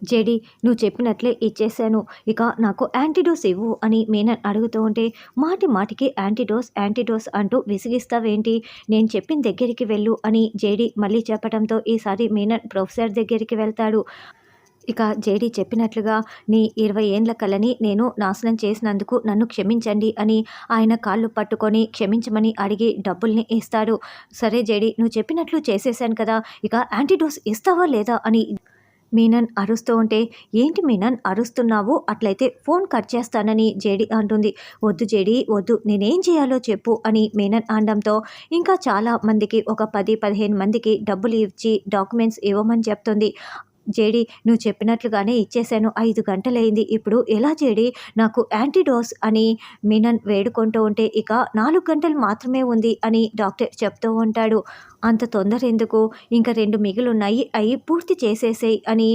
JD నువ్వు చెప్పినట్లే ఇచ్చేశాను. ఇక నాకు యాంటీడోస్ ఇవ్వు అని మీనన్ అడుగుతూ ఉంటే, మాటి మాటికి యాంటీడోస్, యాంటీడోస్ అంటూ విసిగిస్తావేంటి? నేను చెప్పిన దగ్గరికి వెళ్ళు అని జేడీ మళ్ళీ చెప్పడంతో ఈసారి మీనన్ ప్రొఫెసర్ దగ్గరికి వెళ్తాడు. ఇక జేడీ చెప్పినట్లుగా నీ 20 ఏండ్ల కలని నేను నాశనం చేసినందుకు నన్ను క్షమించండి అని ఆయన కాళ్ళు పట్టుకొని క్షమించమని అడిగి డబ్బుల్ని ఇస్తాడు. సరే జేడీ నువ్వు చెప్పినట్లు చేసేశాను కదా! ఇక యాంటీడోస్ ఇస్తావా లేదా అని మీనన్ అరుస్తూ ఉంటే, ఏంటి మీనన్ అరుస్తున్నావు? అట్లయితే ఫోన్ కట్ చేస్తానని జేడీ అంటుంది. వద్దు జేడీ వద్దు, నేనేం చేయాలో చెప్పు అని మీనన్ అనడంతో ఇంకా చాలా మందికి ఒక 10-15 మందికి డబ్బులు ఇచ్చి డాక్యుమెంట్స్ ఇవ్వమని చెప్తుంది. జేడీ నువ్వు చెప్పినట్లుగానే ఇచ్చేశాను. 5 గంటలైంది. ఇప్పుడు ఎలా జేడీ నాకు యాంటీడోస్ అని మీనన్ వేడుకుంటూ ఉంటే, ఇక 4 గంటలు మాత్రమే ఉంది అని డాక్టర్ చెప్తూ ఉంటాడు. అంత తొందర ఎందుకు? ఇంకా 2 మిగిలున్నాయి. అయి పూర్తి చేసేసేయ్ అని.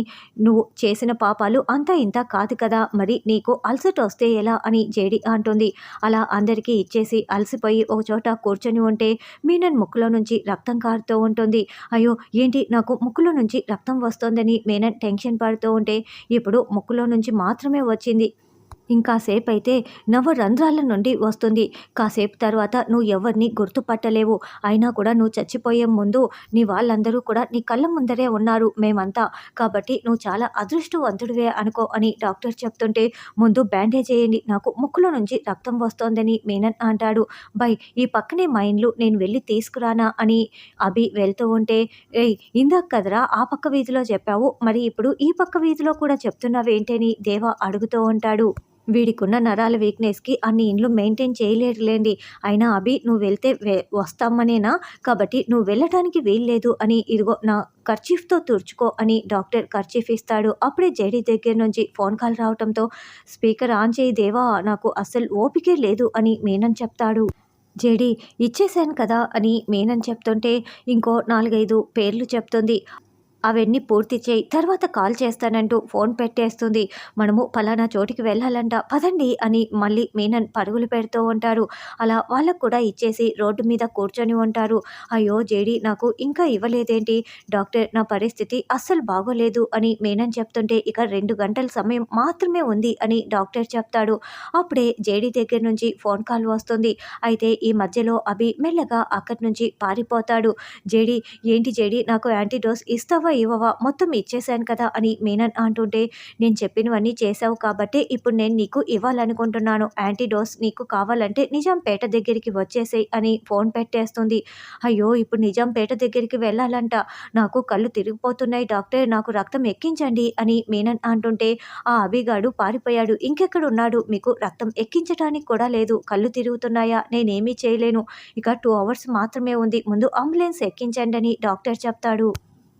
నువ్వు చేసిన పాపాలు అంతా ఇంతా కాదు కదా! మరి నీకు అలసట వస్తే ఎలా అని జేడీ అంటుంది. అలా అందరికీ ఇచ్చేసి అలసిపోయి ఒకచోట కూర్చొని ఉంటే మీనన్ ముక్కులో నుంచి రక్తం కారుతూ ఉంటుంది. అయ్యో! ఏంటి నాకు ముక్కులో నుంచి రక్తం వస్తోందని మీనన్ టెన్షన్ పడుతూ ఉంటే, ఇప్పుడు ముక్కులో నుంచి మాత్రమే వచ్చింది. ఇంకాసేపైతే నవరంధ్రాల నుండి వస్తుంది. కాసేపు తర్వాత నువ్వు ఎవరిని గుర్తుపట్టలేవు. అయినా కూడా నువ్వు చచ్చిపోయే ముందు నీ వాళ్ళందరూ కూడా నీ కళ్ళ ముందరే ఉన్నారు మేమంతా. కాబట్టి నువ్వు చాలా అదృష్టవంతుడివే అనుకో అని డాక్టర్ చెప్తుంటే, ముందు బ్యాండేజ్ చేయండి, నాకు ముక్కులో నుంచి రక్తం వస్తోందని మీనన్ అంటాడు. బై ఈ పక్కనే మా ఇండ్లు, నేను వెళ్ళి తీసుకురానా అని అభి వెళ్తూ ఉంటే, ఏయ్ ఇందాక కదరా ఆ పక్క వీధిలో చెప్పావు, మరి ఇప్పుడు ఈ పక్క వీధిలో కూడా చెప్తున్నావేంటని దేవా అడుగుతూ ఉంటాడు. వీడికున్న నరాల వీక్‌నెస్‌కి అన్ని ఇండ్లు మెయింటైన్ చేయలేరులెండి. అయినా అభి నువ్వు వెళ్తే వస్తామనేనా? కాబట్టి నువ్వు వెళ్ళటానికి వీల్లేదు అని ఇదిగో నా కర్చీఫ్‌తో తుడుచుకో అని డాక్టర్ కర్చీఫ్ ఇస్తాడు. అప్పుడే జేడీ దగ్గర నుంచి ఫోన్ కాల్ రావటంతో, స్పీకర్ ఆన్ చేయి దేవా, నాకు అస్సలు ఓపికే లేదు అని మీనన్ చెప్తాడు. జేడీ ఇచ్చేశాను కదా అని మీనన్ చెప్తుంటే ఇంకో 4, 5 పేర్లు చెప్తుంది. అవన్నీ పూర్తి చేయి, తర్వాత కాల్ చేస్తానంటూ ఫోన్ పెట్టేస్తుంది. మనము పలానా చోటికి వెళ్ళాలంట, పదండి అని మళ్ళీ మీనన్ పరుగులు పెడుతూ ఉంటారు. అలా వాళ్ళకు కూడా ఇచ్చేసి రోడ్డు మీద కూర్చొని ఉంటారు. అయ్యో జేడీ నాకు ఇంకా ఇవ్వలేదేంటి? డాక్టర్ నా పరిస్థితి అస్సలు బాగోలేదు అని మీనన్ చెప్తుంటే, ఇక 2 గంటల సమయం మాత్రమే ఉంది అని డాక్టర్ చెప్తాడు. అప్పుడే జేడీ దగ్గర నుంచి ఫోన్ కాల్ వస్తుంది. అయితే ఈ మధ్యలో అభి మెల్లగా అక్కడి నుంచి పారిపోతాడు. జేడీ ఏంటి జేడీ నాకు యాంటీడోస్ ఇస్తావా ఇవ్వవా? మొత్తం ఇచ్చేశాను కదా అని మీనన్ అంటుంటే, నేను చెప్పినవన్నీ చేశావు కాబట్టే ఇప్పుడు నేను నీకు ఇవ్వాలనుకుంటున్నాను. యాంటీడోస్ నీకు కావాలంటే నిజాంపేట దగ్గరికి వచ్చేసేయ్ అని ఫోన్ పెట్టేస్తుంది. అయ్యో ఇప్పుడు నిజాంపేట దగ్గరికి వెళ్ళాలంట, నాకు కళ్ళు తిరిగిపోతున్నాయి డాక్టర్, నాకు రక్తం ఎక్కించండి అని మీనన్ అంటుంటే, ఆ అభిగాడు పారిపోయాడు, ఇంకెక్కడున్నాడు? మీకు రక్తం ఎక్కించడానికి కూడా లేదు, కళ్ళు తిరుగుతున్నాయా? నేనేమీ చేయలేను, ఇక 2 అవర్స్ మాత్రమే ఉంది, ముందు అంబులెన్స్ ఎక్కించండి అని డాక్టర్ చెప్తాడు.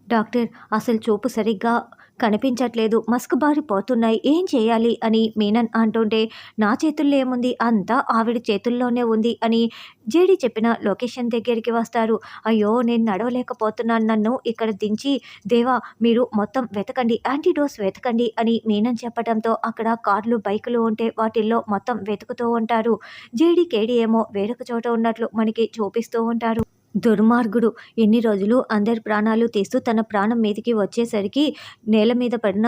డాక్టర్ అసలు చూపు సరిగ్గా కనిపించట్లేదు, మసకబారిపోతున్నాయి, ఏం చేయాలి అని మీనన్ అంటుంటే, నా చేతుల్లో ఏముంది, అంతా ఆవిడ చేతుల్లోనే ఉంది అని జేడీ చెప్పిన లొకేషన్ దగ్గరికి వస్తారు. అయ్యో నేను నడవలేకపోతున్నాను, నన్ను ఇక్కడ దించి దేవా మీరు మొత్తం వెతకండి, యాంటీడోస్ వెతకండి అని మీనన్ చెప్పడంతో అక్కడ కార్లు బైకులు ఉంటే వాటిల్లో మొత్తం వెతుకుతూ ఉంటారు. జేడీ కేడీ ఏమో వేరొక చోట ఉన్నట్లు మనకి చూపిస్తూ ఉంటారు. దుర్మార్గుడు ఎన్ని రోజులు అందరి ప్రాణాలు తీస్తూ తన ప్రాణం మీదకి వచ్చేసరికి నేల మీద పడిన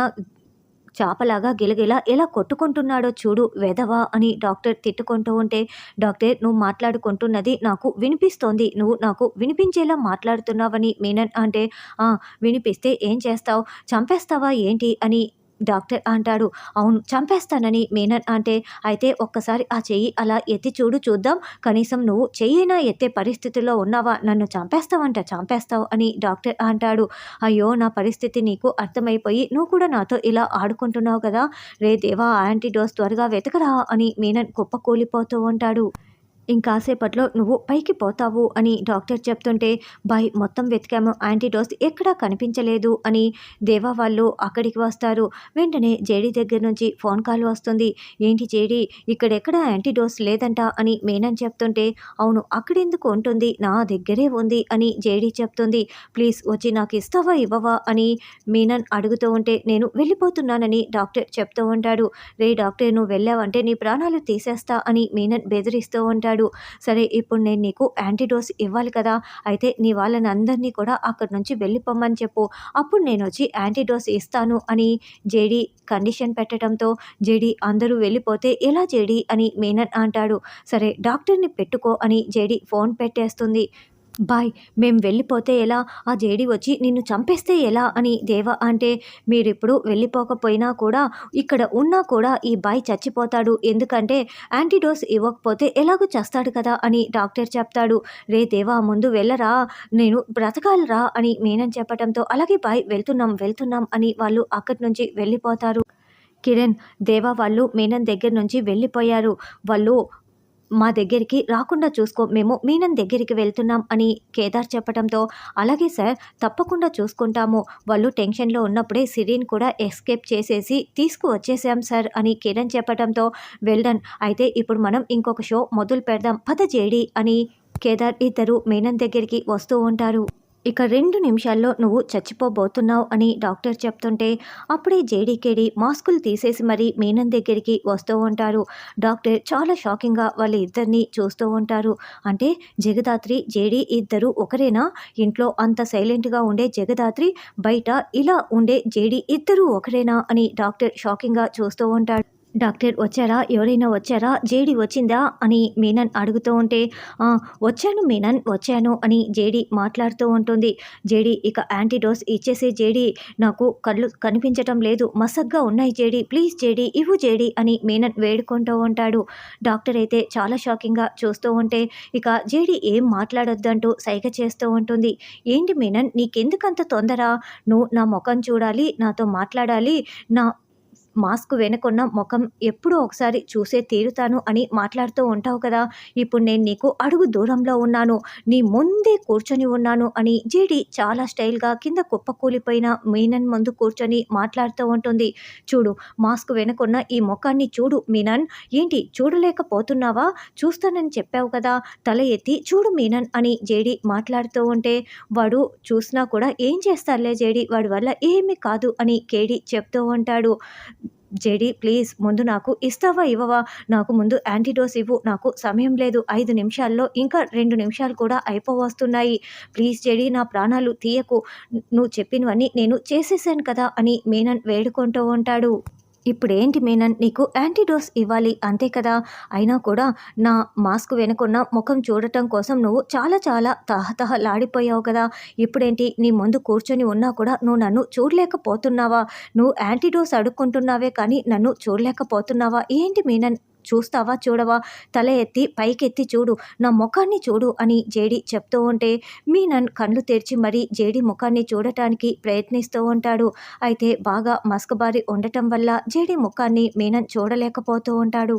చాపలాగా గిలగిల ఎలా కొట్టుకుంటున్నాడో చూడు వెధవా అని డాక్టర్ తిట్టుకుంటూ ఉంటే, డాక్టర్ నువ్వు మాట్లాడుకుంటున్నది నాకు వినిపిస్తోంది, నువ్వు నాకు వినిపించేలా మాట్లాడుతున్నావని మీనన్ అంటే, వినిపిస్తే ఏం చేస్తావు, చంపేస్తావా ఏంటి అని డాక్టర్ అంటాడు. అవును చంపేస్తానని మీనన్ అంటే, అయితే ఒక్కసారి ఆ చెయ్యి అలా ఎత్తి చూడు చూద్దాం, కనీసం నువ్వు చెయ్యినా ఎత్తే పరిస్థితిలో ఉన్నావా, నన్ను చంపేస్తావంట చంపేస్తావు అని డాక్టర్ అంటాడు. అయ్యో నా పరిస్థితి నీకు అర్థమైపోయి నువ్వు కూడా నాతో ఇలా ఆడుకుంటున్నావు కదా, రే దేవా యాంటీడోస్ త్వరగా వెతకరా అని మీనన్ కుప్పకూలిపోతూ ఉంటాడు. ఇంకాసేపట్లో నువ్వు పైకి పోతావు అని డాక్టర్ చెప్తుంటే, బాయ్ మొత్తం వెతికాము, యాంటీడోస్ ఎక్కడా కనిపించలేదు అని దేవా వాళ్ళు అక్కడికి వస్తారు. వెంటనే జేడీ దగ్గర నుంచి ఫోన్ కాల్ వస్తుంది. ఏంటి జేడీ ఇక్కడెక్కడ యాంటీడోస్ లేదంట అని మీనన్ చెప్తుంటే, అవును అక్కడెందుకు ఉంటుంది, నా దగ్గరే ఉంది అని జేడీ చెప్తుంది. ప్లీజ్ వచ్చి నాకు ఇస్తావా ఇవ్వవా అని మీనన్ అడుగుతూ ఉంటే, నేను వెళ్ళిపోతున్నానని డాక్టర్ చెప్తూ ఉంటాడు. రే డాక్టర్ నువ్వు వెళ్ళావంటే నీ ప్రాణాలు తీసేస్తా అని మీనన్ బెదిరిస్తూ ఉంటాడు. అంటాడు. సరే ఇప్పుడు నేను నీకు యాంటీడోస్ ఇవ్వాలి కదా! అయితే నీ వాళ్ళనందరినీ కూడా అక్కడి నుంచి వెళ్ళిపోమ్మని చెప్పు. అప్పుడు నేనొచ్చి యాంటీడోస్ ఇస్తాను అని జేడీ కండిషన్ పెట్టడంతో, జేడీ అందరూ వెళ్ళిపోతే ఎలా జేడీ అని మీనన్ అంటాడు. సరే డాక్టర్‌ని పెట్టుకో అని జేడీ ఫోన్ పెట్టేస్తుంది. బాయ్ మేము వెళ్ళిపోతే ఎలా? ఆ జేడీ వచ్చి నిన్ను చంపేస్తే ఎలా? అని దేవ అంటే, మీరిప్పుడు వెళ్ళిపోకపోయినా కూడా ఇక్కడ ఉన్నా కూడా ఈ బాయ్ చచ్చిపోతాడు. ఎందుకంటే యాంటీడోస్ ఇవ్వకపోతే ఎలాగో చస్తాడు కదా అని డాక్టర్ చెప్తాడు. రే దేవా ముందు వెళ్ళరా, నేను బ్రతకాలిరా అని మీనన్ చెప్పటంతో, అలాగే బాయ్ వెళ్తున్నాం వెళ్తున్నాం అని వాళ్ళు అక్కడి నుంచి వెళ్ళిపోతారు. కిరణ్, దేవా వాళ్ళు మీనన్ దగ్గర నుంచి వెళ్ళిపోయారు. వాళ్ళు మా దగ్గరికి రాకుండా చూసుకో, మేము మీనన్ దగ్గరికి వెళ్తున్నాం అని కేదార్ చెప్పటంతో, అలాగే సార్ తప్పకుండా చూసుకుంటాము. వాళ్ళు టెన్షన్‌లో ఉన్నప్పుడే సిరిన్ కూడా ఎస్కేప్ చేసేసి తీసుకువచ్చేసాం సార్ అని కిరణ్ చెప్పటంతో, వెల్ డన్. అయితే ఇప్పుడు మనం ఇంకొక షో మొదలు పెడదాం పద జేడీ అని కేదార్ ఇద్దరు మీనన్ దగ్గరికి వస్తూ ఉంటారు. ఇక 2 నిమిషాల్లో నువ్వు చచ్చిపోబోతున్నావు అని డాక్టర్ చెప్తుంటే, అప్పుడే జేడీకేడి మాస్కులు తీసేసి మరీ మీనన్ దగ్గరికి వస్తూ ఉంటారు. డాక్టర్ చాలా షాకింగ్‌గా వాళ్ళ ఇద్దరిని చూస్తూ ఉంటారు. అంటే జగదాత్రి, జేడీ ఇద్దరు ఒకరేనా? ఇంట్లో అంత సైలెంట్‌గా ఉండే జగదాత్రి, బయట ఇలా ఉండే జేడీ ఇద్దరూ ఒకరేనా అని డాక్టర్ షాకింగ్‌గా చూస్తూ ఉంటాడు. డాక్టర్ వచ్చారా? ఎవరైనా వచ్చారా? జేడీ వచ్చిందా? అని మీనన్ అడుగుతూ ఉంటే, "ఆ! వచ్చాను మీనన్ వచ్చాను" అని జేడీ మాట్లాడుతూ ఉంటుంది. జేడీ ఇక యాంటీడోస్ ఇచ్చేసేయ్ జేడీ, నాకు కళ్ళు కనిపించటం లేదు. మసగ్గా ఉన్నాయి జేడీ, ప్లీజ్ జేడీ ఇవ్వు జేడీ అని మీనన్ వేడుకుంటూ ఉంటాడు. డాక్టర్ అయితే చాలా షాకింగ్‌గా చూస్తూ ఉంటే, ఇక జేడీ ఏం మాట్లాడొద్దంటూ సైగ చేస్తూ ఉంటుంది. ఏంటి మీనన్ నీకెందుకంత తొందర? నువ్వు నా మొఖం చూడాలి, నాతో మాట్లాడాలి, నా మాస్క్ వెనకున్న మొఖం ఎప్పుడో ఒకసారి చూసే తీరుతాను అని మాట్లాడుతూ ఉంటావు కదా! ఇప్పుడు నేను నీకు అడుగు దూరంలో ఉన్నాను. నీ ముందే కూర్చొని ఉన్నాను అని జేడీ చాలా స్టైల్‌గా కింద కుప్పకూలిపోయిన మీనన్ ముందు కూర్చొని మాట్లాడుతూ ఉంటుంది. చూడు, మాస్క్ వెనకున్న ఈ మొఖాన్ని చూడు మీనన్. ఏంటి చూడలేకపోతున్నావా? చూస్తానని చెప్పావు కదా! తల ఎత్తి చూడు మీనన్ అని జేడీ మాట్లాడుతూ ఉంటే, వాడు చూసినా కూడా ఏం చేస్తారులే జేడీ, వాడి వల్ల ఏమీ కాదు అని కేడీ చెప్తూ ఉంటాడు. జేడీ ప్లీజ్ ముందు నాకు ఇస్తావా ఇవ్వవా? నాకు ముందు యాంటీడోస్ ఇవ్వు. నాకు సమయం లేదు. 5 నిమిషాల్లో ఇంకా 2 నిమిషాలు కూడా అయిపోవస్తున్నాయి. ప్లీజ్ జేడీ నా ప్రాణాలు తీయకు. నువ్వు చెప్పినవన్నీ నేను చేసేసాను కదా అని మీనన్ వేడుకుంటూ ఉంటాడు. ఇప్పుడేంటి మీనన్ నీకు యాంటీడోస్ ఇవ్వాలి అంతే కదా! అయినా కూడా నా మాస్క్ వెనకున్న ముఖం చూడటం కోసం నువ్వు చాలా చాలా తహతహలాడిపోయావు కదా! ఇప్పుడేంటి నీ ముందు కూర్చొని ఉన్నా కూడా నువ్వు నన్ను చూడలేకపోతున్నావా? నువ్వు యాంటీడోస్ అడుక్కుంటున్నావే కానీ నన్ను చూడలేకపోతున్నావా? ఏంటి మీనన్ చూస్తావా చూడవా? తల ఎత్తి పైకెత్తి చూడు, నా ముఖాన్ని చూడు అని జేడీ చెప్తూ ఉంటే, మీనన్ కళ్ళు తెరిచి మరీ జేడీ ముఖాన్ని చూడటానికి ప్రయత్నిస్తూ ఉంటాడు. అయితే బాగా మసకబారి ఉండటం వల్ల జేడీ ముఖాన్ని మీనన్ చూడలేకపోతూ ఉంటాడు.